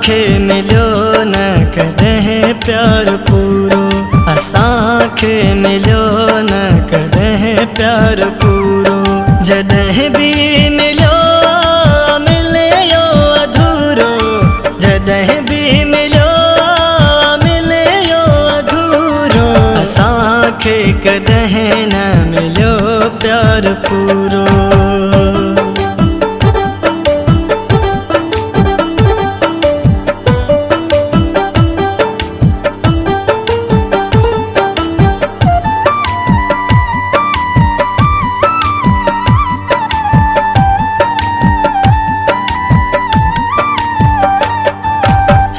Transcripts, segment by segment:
असांखे मिलियो न कॾहिं प्यार पूरो, असांखे मिलियो न कॾहिं प्यार पूरो। जॾहिं बि मिलियो मिलियो अधूरो, जॾहिं बि मिलियो मिलियो अधूरो। असांखे कॾहिं न मिलियो प्यार पूरो।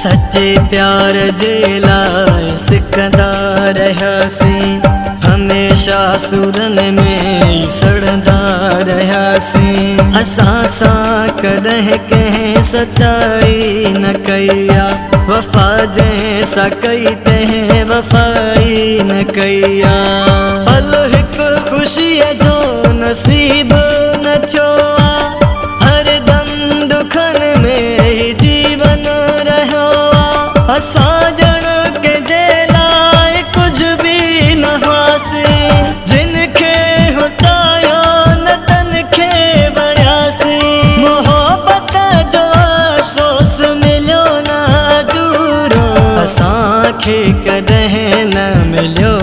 सच्चे प्यार जे लाइ सिकंदा रहियासीं, हमेशा सुरन में सड़ंदा रहियासीं। असां सां कॾहिं कंहिं सचाई न कई आ, वफ़ा जंहिं सां कई तंहिं वफ़ाई न कई आ। पल हिकु ख़ुशीअ जो नसीब न थियो आ, हरदम दुखन में ही जीवन रहियो आ। असां ॼण कंहिंजे लाइ कुझु बि न हुआसीं, जिन खे हुतायो न तन खे वणियासीं। मोहबत जो अफ़सोस मिलियो न अधूरो, असांखे कॾहिं न मिलियो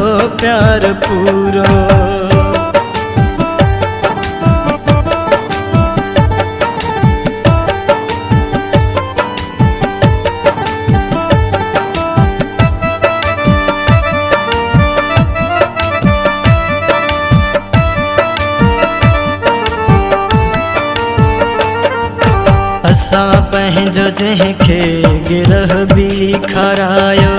प्यार पूरो। असां पंहिंजो जंहिंखे गिरह बि खारायो,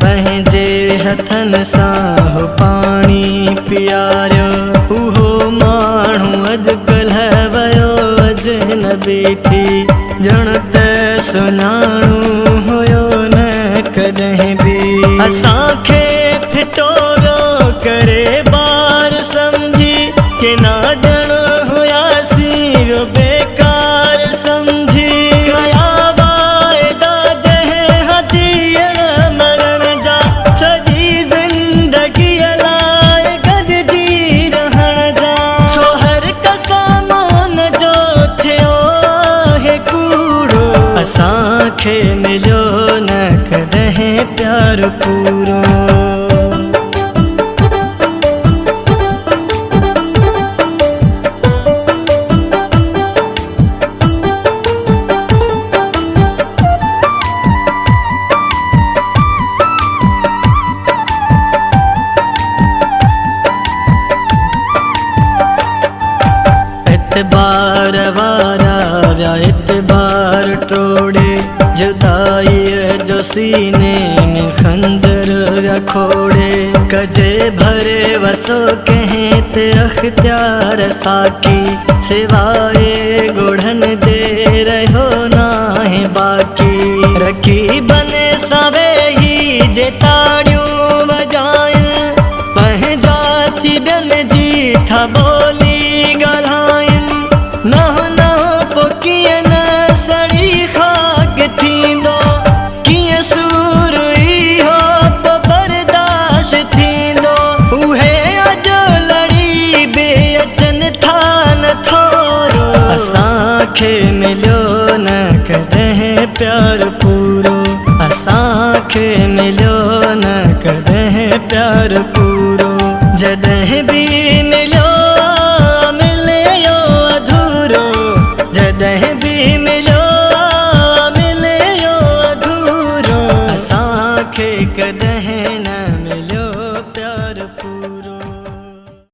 पंहिंजे हथनि सां हो पाणी पीआरियो। उहो माण्हू अॼुकल्ह वियो अजनबी थी, ॼण त सुञाणू हुयो न कॾहिं बि। असांखे फिटोरो करे ॿार सम्झी के ना ॼण हुयासीं वो बेकार समझी। कया वाइदा जंहिं हथीअण मरण जा, सॼी ज़िंदगीअ लाइ गॾिजी रहण जा। छो हर कसम हुन जो थियो आहे कूड़ो, असांखे मिलियो न कॾहिं प्यार पूरो। इतबार वारा व्या इतबार टोड़े, जुदाईअ जो सीने में खंजर व्या खोड़े। कजे भरे वसो कंहिं ते अख्तियार साकी, सिवाए ॻोढ़न जे रहियो नाहे बाक़ी। रकीबन सां वेही जे ताड़ियूं वॼाइनि, पंहिंजा थी ॿियनि जी था ॿोली ॻाल्हाइनि। न पोइ कीअं न सड़ी खाक थींदो, कीअं सूर इहो पोइ बर्दाश्त थींदो। उहे अॼु लड़ी बि अचनि था न थोरो, असांखे मिलियो न कॾहिं प्यार पूरो, असांखे मिलियो न कॾहिं प्यार पूरो। जॾहिं बि मिलियो मिलियो अधूरो, जॾहिं बि